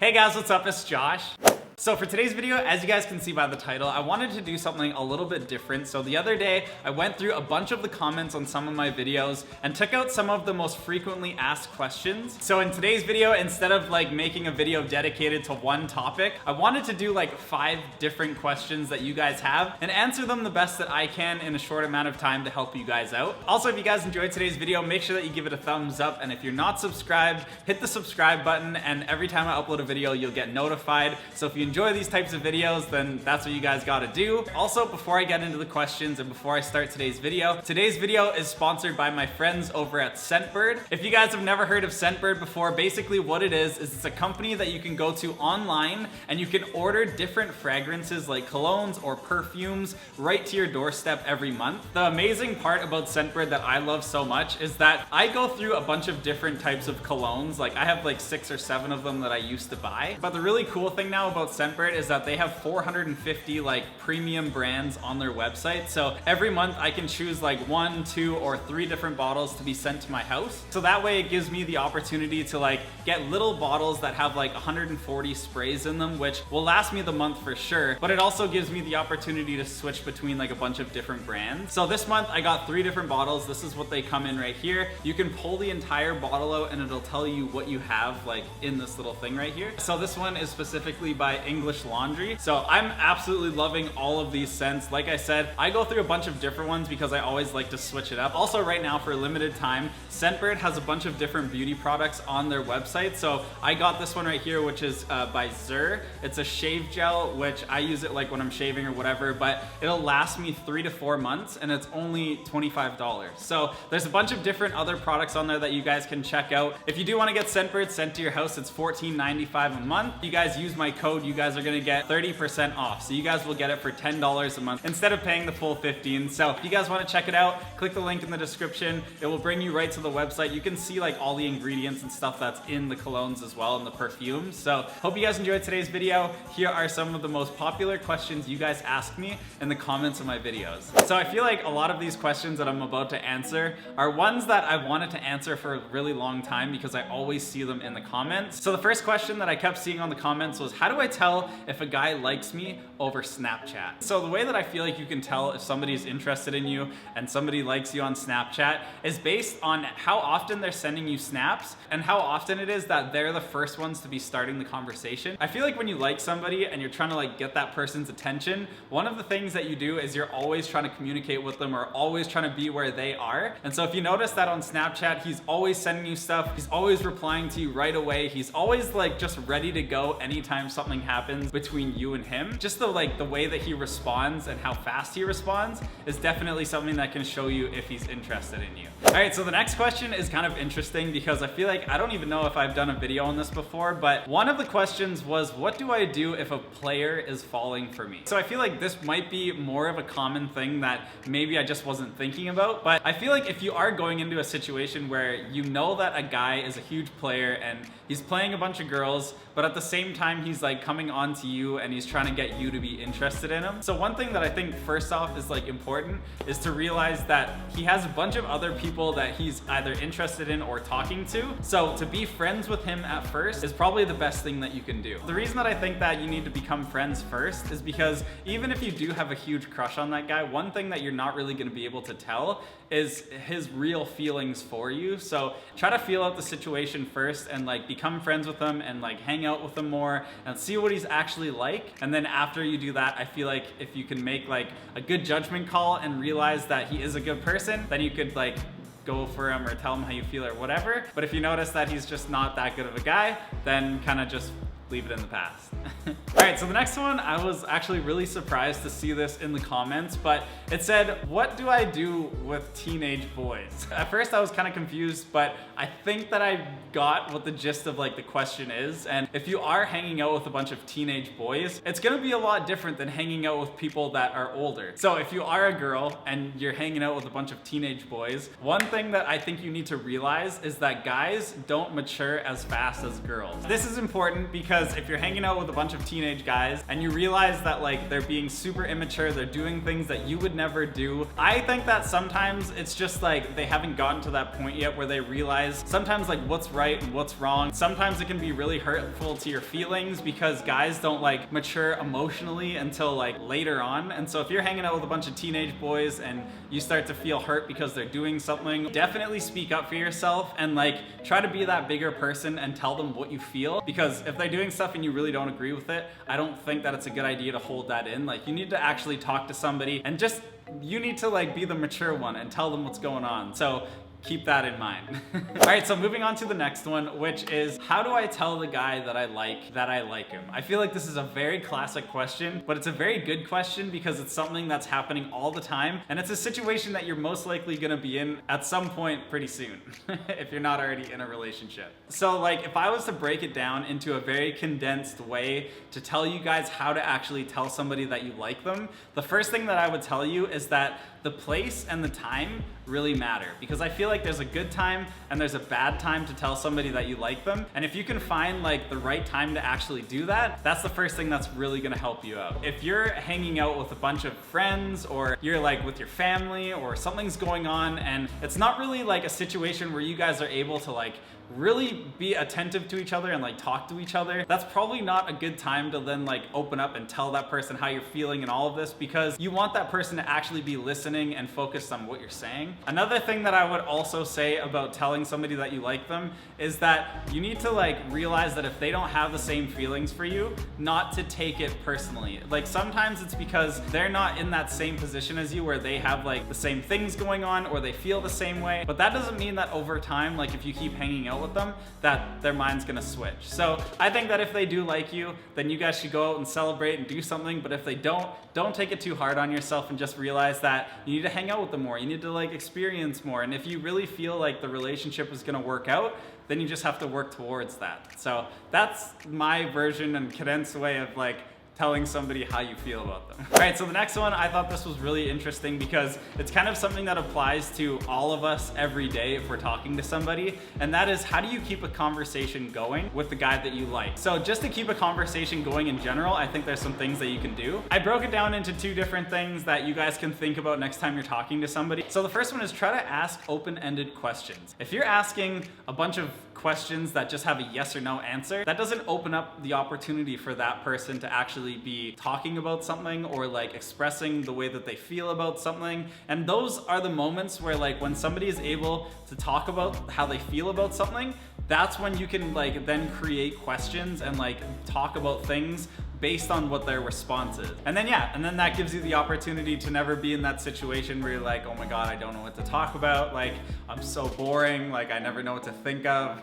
Hey guys, what's up? It's Josh. So for today's video, as you guys can see by the title, I wanted to do something a little bit different. So the other day, I went through a bunch of the comments on some of my videos and took out some of the most frequently asked questions. So in today's video, instead of like making a video dedicated to one topic, I wanted to do like 5 different questions that you guys have and answer them the best that I can in a short amount of time to help you guys out. Also, if you guys enjoyed today's video, make sure that you give it a thumbs up. And if you're not subscribed, hit the subscribe button. And every time I upload a video, you'll get notified. So if you enjoy these types of videos, then that's what you guys gotta do. Also, before I get into the questions and before I start today's video is sponsored by my friends over at Scentbird. If you guys have never heard of Scentbird before, basically what it is it's a company that you can go to online and you can order different fragrances like colognes or perfumes right to your doorstep every month. The amazing part about Scentbird that I love so much is that I go through a bunch of different types of colognes. Like I have like 6 or 7 of them that I used to buy. But the really cool thing now about Scentbird is that they have 450 like premium brands on their website. So every month I can choose like 1, 2, or 3 different bottles to be sent to my house. So that way it gives me the opportunity to like get little bottles that have like 140 sprays in them, which will last me the month for sure. But it also gives me the opportunity to switch between like a bunch of different brands. So this month I got 3 different bottles. This is what they come in right here. You can pull the entire bottle out and it'll tell you what you have like in this little thing right here. So this one is specifically by English Laundry. So I'm absolutely loving all of these scents. Like I said, I go through a bunch of different ones because I always like to switch it up. Also right now for a limited time, Scentbird has a bunch of different beauty products on their website. So I got this one right here, which is by Zur. It's a shave gel, which I use it like when I'm shaving or whatever, but it'll last me 3 to 4 months and it's only $25. So there's a bunch of different other products on there that you guys can check out. If you do want to get Scentbird sent to your house, it's $14.95 a month. If you guys use my code, you guys are gonna get 30% off. So you guys will get it for $10 a month instead of paying the full $15. So if you guys want to check it out, click the link in the description. It will bring you right to the website. You can see like all the ingredients and stuff that's in the colognes as well and the perfumes. So hope you guys enjoyed today's video. Here are some of the most popular questions you guys asked me in the comments of my videos. So I feel like a lot of these questions that I'm about to answer are ones that I wanted to answer for a really long time because I always see them in the comments. So the first question that I kept seeing on the comments was, how do I tell if a guy likes me over Snapchat? So the way that I feel like you can tell if somebody's interested in you and somebody likes you on Snapchat is based on how often they're sending you snaps and how often it is that they're the first ones to be starting the conversation. I feel like when you like somebody and you're trying to like get that person's attention, one of the things that you do is you're always trying to communicate with them or always trying to be where they are. And so if you notice that on Snapchat, he's always sending you stuff, he's always replying to you right away, he's always like just ready to go anytime something happens between you and him. Just the way that he responds and how fast he responds is definitely something that can show you if he's interested in you. All right, so the next question is kind of interesting because I feel like I don't even know if I've done a video on this before, but one of the questions was, what do I do if a player is falling for me? So I feel like this might be more of a common thing that maybe I just wasn't thinking about, but I feel like if you are going into a situation where you know that a guy is a huge player and he's playing a bunch of girls, but at the same time he's like coming on to you and he's trying to get you to be interested in him. So one thing that I think first off is like important is to realize that he has a bunch of other people that he's either interested in or talking to. So to be friends with him at first is probably the best thing that you can do. The reason that I think that you need to become friends first is because even if you do have a huge crush on that guy, one thing that you're not really going to be able to tell is his real feelings for you. So try to feel out the situation first and like become friends with him and like hang out with him more and see what he's actually like. And then after you do that, I feel like if you can make like a good judgment call and realize that he is a good person, then you could like go for him or tell him how you feel or whatever. But if you notice that he's just not that good of a guy, then kind of just leave it in the past. All right, so the next one, I was actually really surprised to see this in the comments, but it said, what do I do with teenage boys? At first I was kind of confused, but I think that I got what the gist of like the question is. And if you are hanging out with a bunch of teenage boys, it's gonna be a lot different than hanging out with people that are older. So if you are a girl and you're hanging out with a bunch of teenage boys, one thing that I think you need to realize is that guys don't mature as fast as girls. This is important because because if you're hanging out with a bunch of teenage guys and you realize that like they're being super immature, they're doing things that you would never do, I think that sometimes it's just like they haven't gotten to that point yet where they realize sometimes like what's right and what's wrong. Sometimes it can be really hurtful to your feelings because guys don't like mature emotionally until like later on. And so if you're hanging out with a bunch of teenage boys and you start to feel hurt because they're doing something, definitely speak up for yourself and like try to be that bigger person and tell them what you feel. Because if they're doing stuff and you really don't agree with it, I don't think that it's a good idea to hold that in. Like you need to actually talk to somebody and just, you need to like be the mature one and tell them what's going on. So keep that in mind. All right, so moving on to the next one, which is how do I tell the guy that I like him? I feel like this is a very classic question, but it's a very good question because it's something that's happening all the time. And it's a situation that you're most likely gonna be in at some point pretty soon, if you're not already in a relationship. So like, if I was to break it down into a very condensed way to tell you guys how to actually tell somebody that you like them, the first thing that I would tell you is that the place and the time really matter, because I feel like there's a good time and there's a bad time to tell somebody that you like them. And if you can find like the right time to actually do that, that's the first thing that's really gonna help you out. If you're hanging out with a bunch of friends or you're like with your family or something's going on and it's not really like a situation where you guys are able to like really be attentive to each other and like talk to each other, that's probably not a good time to then like open up and tell that person how you're feeling and all of this, because you want that person to actually be listening and focused on what you're saying. Another thing that I would also say about telling somebody that you like them is that you need to like realize that if they don't have the same feelings for you, not to take it personally. Like sometimes it's because they're not in that same position as you where they have like the same things going on or they feel the same way, but that doesn't mean that over time, like if you keep hanging out with them, that their mind's gonna switch. So I think that if they do like you, then you guys should go out and celebrate and do something. But if they don't take it too hard on yourself and just realize that you need to hang out with them more. You need to like experience more. And if you really feel like the relationship is gonna work out, then you just have to work towards that. So that's my version and condensed way of like telling somebody how you feel about them. All right, so the next one, I thought this was really interesting because it's kind of something that applies to all of us every day if we're talking to somebody, and that is, how do you keep a conversation going with the guy that you like? So just to keep a conversation going in general, I think there's some things that you can do. I broke it down into two different things that you guys can think about next time you're talking to somebody. So the first one is try to ask open-ended questions. If you're asking a bunch of questions that just have a yes or no answer, that doesn't open up the opportunity for that person to actually be talking about something or like expressing the way that they feel about something. And those are the moments where like when somebody is able to talk about how they feel about something, that's when you can like then create questions and like talk about things based on what their response is. And then that gives you the opportunity to never be in that situation where you're like, oh my God, I don't know what to talk about. Like, I'm so boring. Like, I never know what to think of.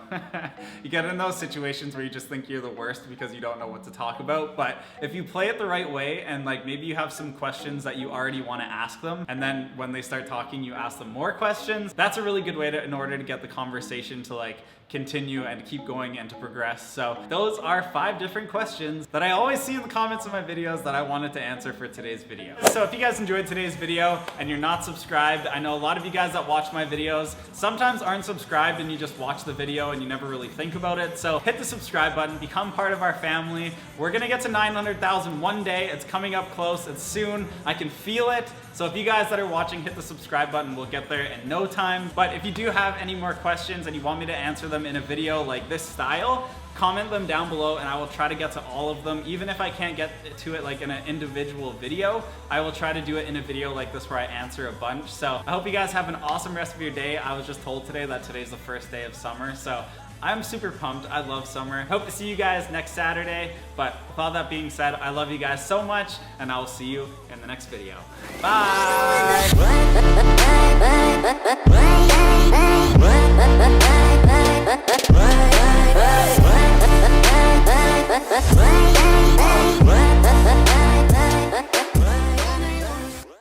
You get in those situations where you just think you're the worst because you don't know what to talk about. But if you play it the right way and like maybe you have some questions that you already want to ask them, and then when they start talking, you ask them more questions, that's a really good way to, in order to get the conversation to like continue and keep going and to progress. So those are 5 different questions that I always see in the comments of my videos that I wanted to answer for today's video. So if you guys enjoyed today's video and you're not subscribed, I know a lot of you guys that watch my videos sometimes aren't subscribed and you just watch the video and you never really think about it. So hit the subscribe button, become part of our family. We're gonna get to 900,000 one day. It's coming up close, it's soon. I can feel it. So if you guys that are watching, hit the subscribe button, we'll get there in no time. But if you do have any more questions and you want me to answer them in a video like this style, comment them down below and I will try to get to all of them. Even if I can't get to it like in an individual video, I will try to do it in a video like this where I answer a bunch. So I hope you guys have an awesome rest of your day. I was just told today that today's the first day of summer, so I'm super pumped. I love summer. Hope to see you guys next Saturday. But with all that being said, I love you guys so much and I will see you in the next video. Bye!